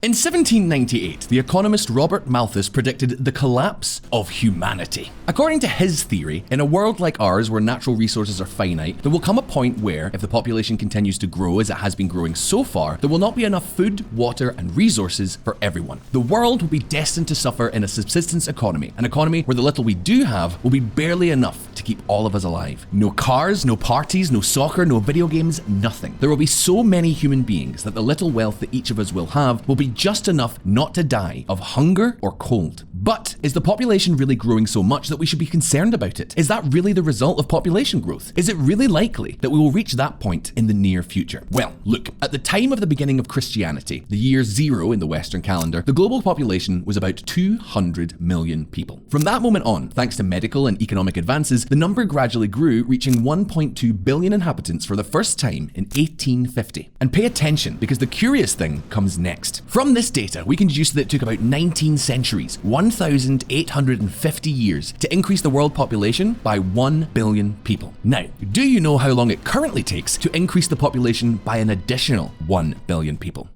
In 1798, the economist Robert Malthus predicted the collapse of humanity. According to his theory, in a world like ours where natural resources are finite, there will come a point where, if the population continues to grow as it has been growing so far, there will not be enough food, water, and resources for everyone. The world will be destined to suffer in a subsistence economy, an economy where the little we do have will be barely enough to keep all of us alive. No cars, no parties, no soccer, no video games, nothing. There will be so many human beings that the little wealth that each of us will have will be just enough not to die of hunger or cold. But is the population really growing so much that we should be concerned about it? Is that really the result of population growth? Is it really likely that we will reach that point in the near future? Well, look, at the time of the beginning of Christianity, the year 0 in the Western calendar, the global population was about 200 million people. From that moment on, thanks to medical and economic advances, the number gradually grew, reaching 1.2 billion inhabitants for the first time in 1850. And pay attention, because the curious thing comes next. From this data, we can deduce that it took about 19 centuries, 1,850 years, to increase the world population by 1 billion people. Now, do you know how long it currently takes to increase the population by an additional 1 billion people?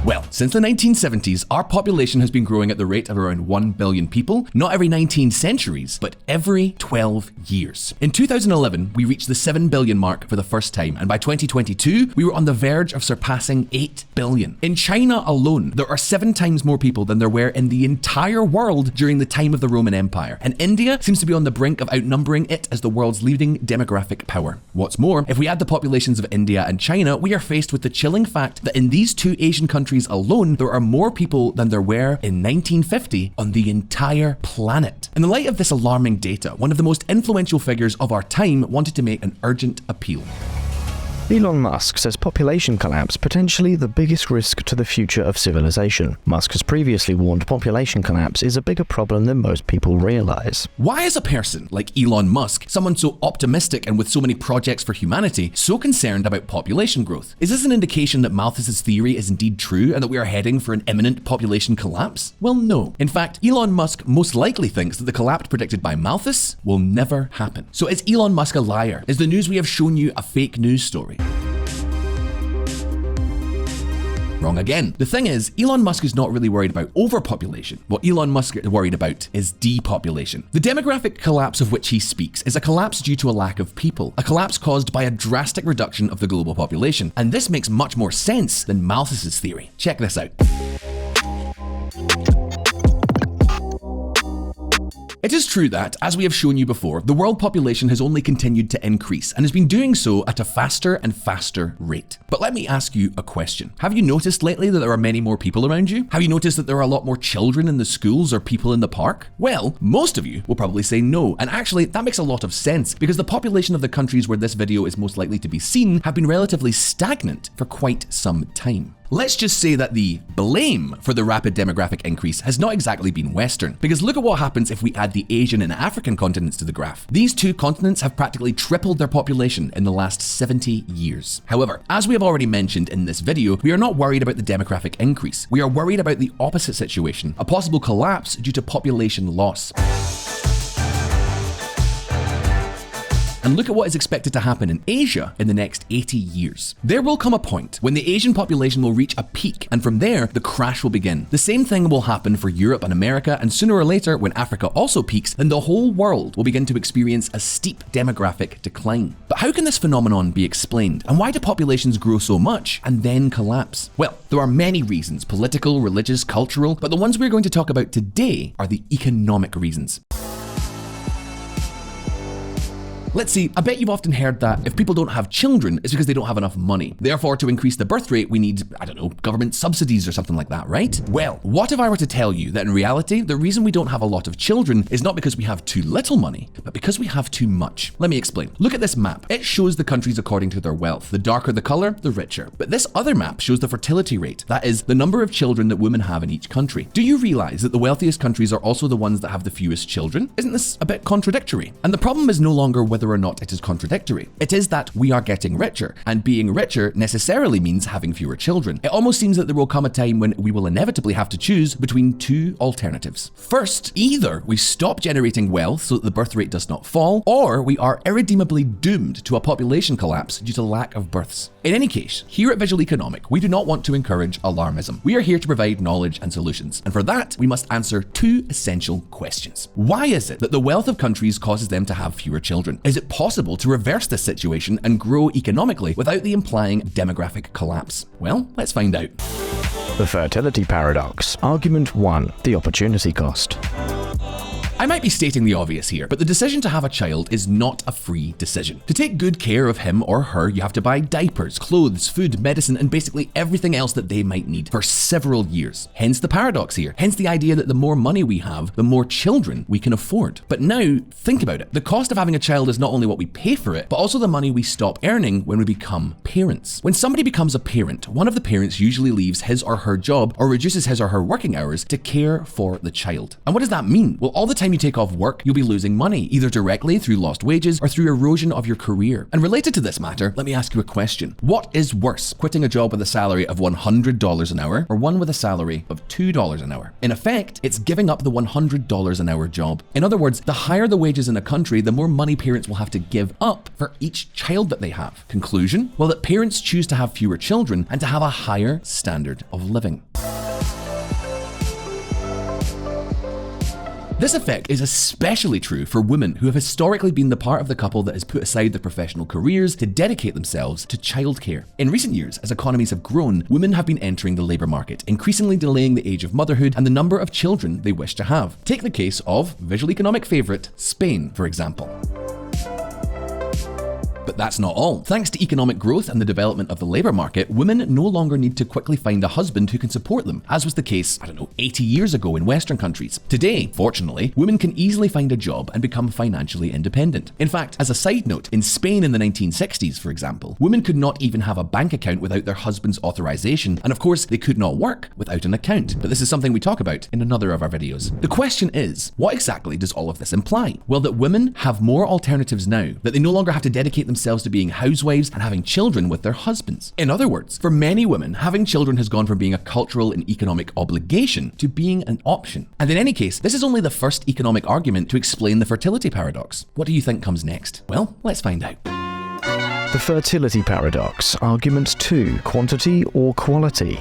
Well, since the 1970s, our population has been growing at the rate of around 1 billion people, not every 19 centuries, but every 12 years. In 2011, we reached the 7 billion mark for the first time, and by 2022, we were on the verge of surpassing 8 billion. In China alone, there are 7 times more people than there were in the entire world during the time of the Roman Empire, and India seems to be on the brink of outnumbering it as the world's leading demographic power. What's more, if we add the populations of India and China, we are faced with the chilling fact that in these 2 Asian countries alone, there are more people than there were in 1950 on the entire planet. In the light of this alarming data, one of the most influential figures of our time wanted to make an urgent appeal. Elon Musk says population collapse potentially the biggest risk to the future of civilization. Musk has previously warned population collapse is a bigger problem than most people realize. Why is a person like Elon Musk, someone so optimistic and with so many projects for humanity, so concerned about population growth? Is this an indication that Malthus's theory is indeed true and that we are heading for an imminent population collapse? Well, no. In fact, Elon Musk most likely thinks that the collapse predicted by Malthus will never happen. So is Elon Musk a liar? Is the news we have shown you a fake news story? Wrong again. The thing is, Elon Musk is not really worried about overpopulation. What Elon Musk is worried about is depopulation. The demographic collapse of which he speaks is a collapse due to a lack of people, a collapse caused by a drastic reduction of the global population. And this makes much more sense than Malthus's theory. Check this out. It is true that, as we have shown you before, the world population has only continued to increase and has been doing so at a faster and faster rate. But let me ask you a question. Have you noticed lately that there are many more people around you? Have you noticed that there are a lot more children in the schools or people in the park? Well, most of you will probably say no. And actually, that makes a lot of sense because the population of the countries where this video is most likely to be seen have been relatively stagnant for quite some time. Let's just say that the blame for the rapid demographic increase has not exactly been Western, because look at what happens if we add the Asian and African continents to the graph. These 2 continents have practically tripled their population in the last 70 years. However, as we have already mentioned in this video, we are not worried about the demographic increase. We are worried about the opposite situation, a possible collapse due to population loss. And look at what is expected to happen in Asia in the next 80 years. There will come a point when the Asian population will reach a peak, and from there, the crash will begin. The same thing will happen for Europe and America, and sooner or later, when Africa also peaks, then the whole world will begin to experience a steep demographic decline. But how can this phenomenon be explained? And why do populations grow so much and then collapse? Well, there are many reasons, political, religious, cultural, but the ones we're going to talk about today are the economic reasons. Let's see, I bet you've often heard that if people don't have children, it's because they don't have enough money. Therefore, to increase the birth rate, we need, government subsidies or something like that, right? Well, what if I were to tell you that in reality, the reason we don't have a lot of children is not because we have too little money, but because we have too much? Let me explain. Look at this map. It shows the countries according to their wealth. The darker the color, the richer. But this other map shows the fertility rate. That is, the number of children that women have in each country. Do you realize that the wealthiest countries are also the ones that have the fewest children? Isn't this a bit contradictory? And the problem is no longer whether whether or not it is contradictory. It is that we are getting richer, and being richer necessarily means having fewer children. It almost seems that there will come a time when we will inevitably have to choose between two alternatives. First, either we stop generating wealth so that the birth rate does not fall, or we are irredeemably doomed to a population collapse due to lack of births. In any case, here at Visualeconomik, we do not want to encourage alarmism. We are here to provide knowledge and solutions, and for that, we must answer two essential questions. Why is it that the wealth of countries causes them to have fewer children? Is it possible to reverse this situation and grow economically without the implying demographic collapse? Well, let's find out. The fertility paradox. Argument 1. The opportunity cost. I might be stating the obvious here, but the decision to have a child is not a free decision. To take good care of him or her, you have to buy diapers, clothes, food, medicine, and basically everything else that they might need for several years. Hence the paradox here. Hence the idea that the more money we have, the more children we can afford. But now, think about it. The cost of having a child is not only what we pay for it, but also the money we stop earning when we become parents. When somebody becomes a parent, one of the parents usually leaves his or her job or reduces his or her working hours to care for the child. And what does that mean? Well, all the time you take off work, you'll be losing money, either directly through lost wages or through erosion of your career. And related to this matter, let me ask you a question. What is worse, quitting a job with a salary of $100 an hour or one with a salary of $2 an hour? In effect, it's giving up the $100 an hour job. In other words, the higher the wages in a country, the more money parents will have to give up for each child that they have. Conclusion? Well, that parents choose to have fewer children and to have a higher standard of living. This effect is especially true for women who have historically been the part of the couple that has put aside their professional careers to dedicate themselves to childcare. In recent years, as economies have grown, women have been entering the labour market, increasingly delaying the age of motherhood and the number of children they wish to have. Take the case of Visualeconomik favourite Spain, for example. But that's not all. Thanks to economic growth and the development of the labour market, women no longer need to quickly find a husband who can support them, as was the case, 80 years ago in Western countries. Today, fortunately, women can easily find a job and become financially independent. In fact, as a side note, in Spain in the 1960s, for example, women could not even have a bank account without their husband's authorization, and of course, they could not work without an account. But this is something we talk about in another of our videos. The question is, what exactly does all of this imply? Well, that women have more alternatives now, that they no longer have to dedicate themselves to being housewives and having children with their husbands. In other words, for many women, having children has gone from being a cultural and economic obligation to being an option. And in any case, this is only the first economic argument to explain the fertility paradox. What do you think comes next? Well, let's find out. The fertility paradox. Argument 2. Quantity or quality?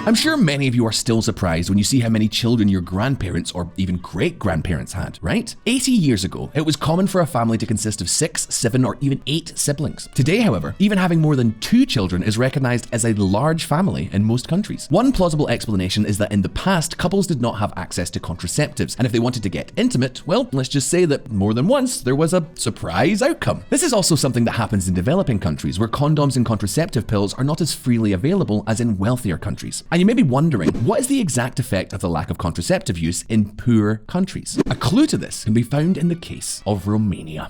I'm sure many of you are still surprised when you see how many children your grandparents or even great-grandparents had, right? 80 years ago, it was common for a family to consist of 6, 7, or even 8 siblings. Today, however, even having more than 2 children is recognized as a large family in most countries. One plausible explanation is that in the past, couples did not have access to contraceptives, and if they wanted to get intimate, well, let's just say that more than once, there was a surprise outcome. This is also something that happens in developing countries, where condoms and contraceptive pills are not as freely available as in wealthier countries. And you may be wondering, what is the exact effect of the lack of contraceptive use in poor countries? A clue to this can be found in the case of Romania.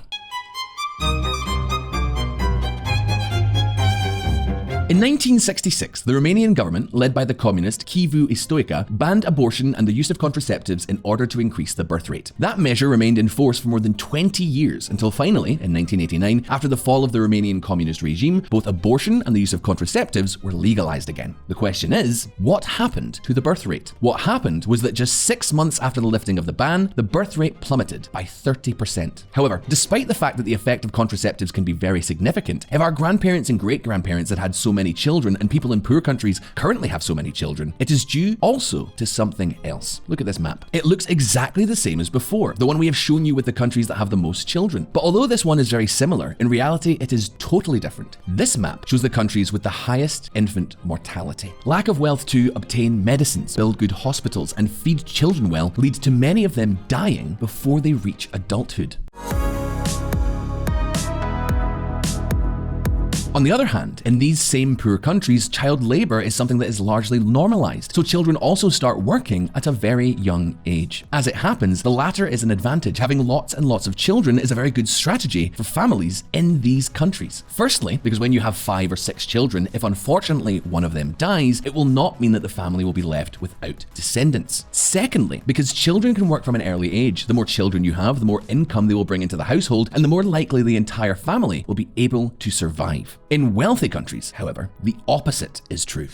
In 1966, the Romanian government, led by the communist Chivu Stoica, banned abortion and the use of contraceptives in order to increase the birth rate. That measure remained in force for more than 20 years until finally, in 1989, after the fall of the Romanian communist regime, both abortion and the use of contraceptives were legalized again. The question is, what happened to the birth rate? What happened was that just 6 months after the lifting of the ban, the birth rate plummeted by 30%. However, despite the fact that the effect of contraceptives can be very significant, if our grandparents and great-grandparents had so many children and people in poor countries currently have so many children, it is due also to something else. Look at this map. It looks exactly the same as before, the one we have shown you with the countries that have the most children. But although this one is very similar, in reality it is totally different. This map shows the countries with the highest infant mortality. Lack of wealth to obtain medicines, build good hospitals, and feed children well leads to many of them dying before they reach adulthood. On the other hand, in these same poor countries, child labor is something that is largely normalized, so children also start working at a very young age. As it happens, the latter is an advantage. Having lots and lots of children is a very good strategy for families in these countries. Firstly, because when you have 5 or 6 children, if unfortunately one of them dies, it will not mean that the family will be left without descendants. Secondly, because children can work from an early age. The more children you have, the more income they will bring into the household, and the more likely the entire family will be able to survive. In wealthy countries, however, the opposite is true.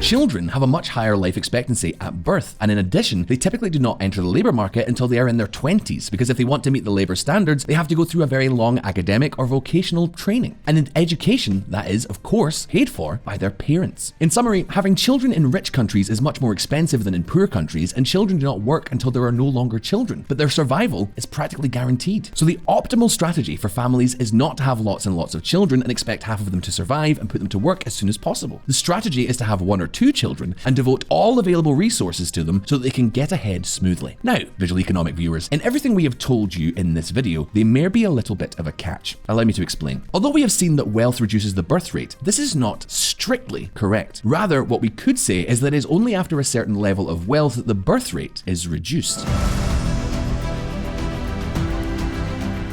Children have a much higher life expectancy at birth, and in addition, they typically do not enter the labour market until they are in their 20s, because if they want to meet the labour standards, they have to go through a very long academic or vocational training. And in education, that is, of course, paid for by their parents. In summary, having children in rich countries is much more expensive than in poor countries, and children do not work until there are no longer children, but their survival is practically guaranteed. So the optimal strategy for families is not to have lots and lots of children and expect half of them to survive and put them to work as soon as possible. The strategy is to have 1 or 2 children and devote all available resources to them so that they can get ahead smoothly. Now, Visualeconomik viewers, in everything we have told you in this video, there may be a little bit of a catch. Allow me to explain. Although we have seen that wealth reduces the birth rate, this is not strictly correct. Rather, what we could say is that it is only after a certain level of wealth that the birth rate is reduced.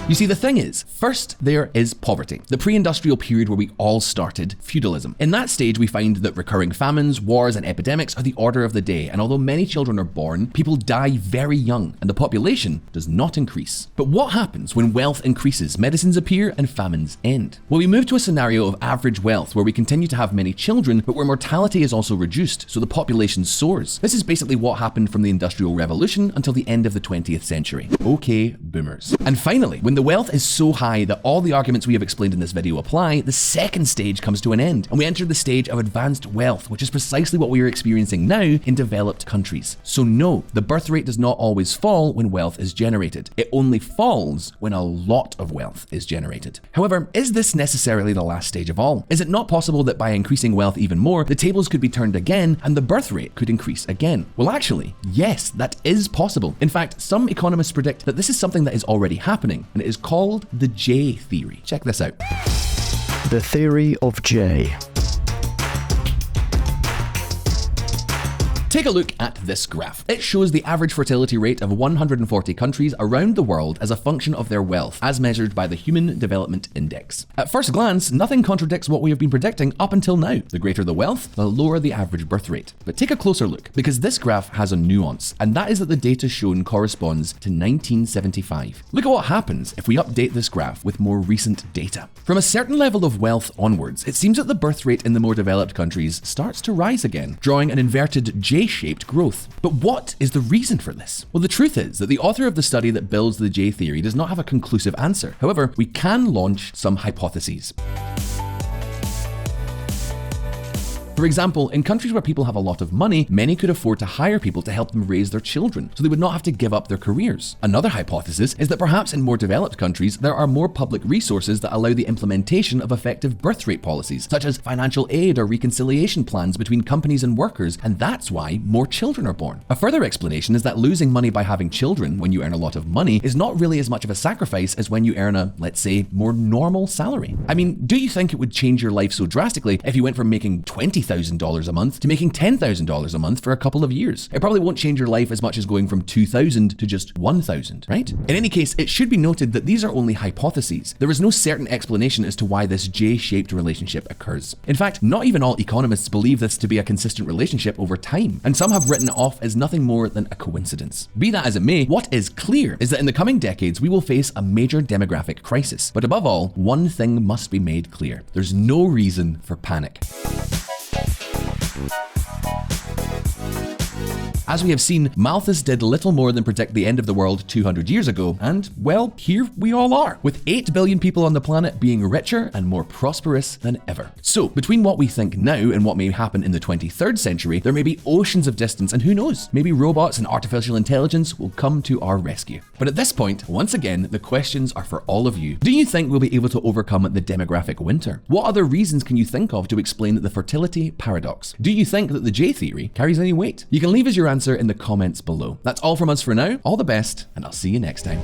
You see, the thing is, first there is poverty, the pre-industrial period where we all started feudalism. In that stage, we find that recurring famines, wars, and epidemics are the order of the day, and although many children are born, people die very young, and the population does not increase. But what happens when wealth increases, medicines appear, and famines end? Well, we move to a scenario of average wealth, where we continue to have many children, but where mortality is also reduced, so the population soars. This is basically what happened from the Industrial Revolution until the end of the 20th century. Okay, boomers. And finally, when the wealth is so high that all the arguments we have explained in this video apply, the second stage comes to an end, and we enter the stage of advanced wealth, which is precisely what we are experiencing now in developed countries. So no, the birth rate does not always fall when wealth is generated. It only falls when a lot of wealth is generated. However, is this necessarily the last stage of all? Is it not possible that by increasing wealth even more, the tables could be turned again and the birth rate could increase again? Well, actually, yes, that is possible. In fact, some economists predict that this is something that is already happening, and it is called the J theory. Check this out. The theory of J. Take a look at this graph. It shows the average fertility rate of 140 countries around the world as a function of their wealth, as measured by the Human Development Index. At first glance, nothing contradicts what we have been predicting up until now. The greater the wealth, the lower the average birth rate. But take a closer look, because this graph has a nuance, and that is that the data shown corresponds to 1975. Look at what happens if we update this graph with more recent data. From a certain level of wealth onwards, it seems that the birth rate in the more developed countries starts to rise again, drawing an inverted J-shaped growth. But what is the reason for this? Well, the truth is that the author of the study that builds the J theory does not have a conclusive answer. However, we can launch some hypotheses. For example, in countries where people have a lot of money, many could afford to hire people to help them raise their children, so they would not have to give up their careers. Another hypothesis is that perhaps in more developed countries, there are more public resources that allow the implementation of effective birth rate policies, such as financial aid or reconciliation plans between companies and workers, and that's why more children are born. A further explanation is that losing money by having children when you earn a lot of money is not really as much of a sacrifice as when you earn a, let's say, more normal salary. I mean, do you think it would change your life so drastically if you went from making $20,000 a month to making $10,000 a month for a couple of years? It probably won't change your life as much as going from 2,000 to just 1,000, right? In any case, it should be noted that these are only hypotheses. There is no certain explanation as to why this J-shaped relationship occurs. In fact, not even all economists believe this to be a consistent relationship over time, and some have written it off as nothing more than a coincidence. Be that as it may, what is clear is that in the coming decades, we will face a major demographic crisis. But above all, one thing must be made clear. There's no reason for panic. As we have seen, Malthus did little more than predict the end of the world 200 years ago, and, well, here we all are, with 8 billion people on the planet being richer and more prosperous than ever. So, between what we think now and what may happen in the 23rd century, there may be oceans of distance, and who knows, maybe robots and artificial intelligence will come to our rescue. But at this point, once again, the questions are for all of you. Do you think we'll be able to overcome the demographic winter? What other reasons can you think of to explain the fertility paradox? Do you think that the J theory carries any weight? You can leave us your answer in the comments below. That's all from us for now. All the best, and I'll see you next time.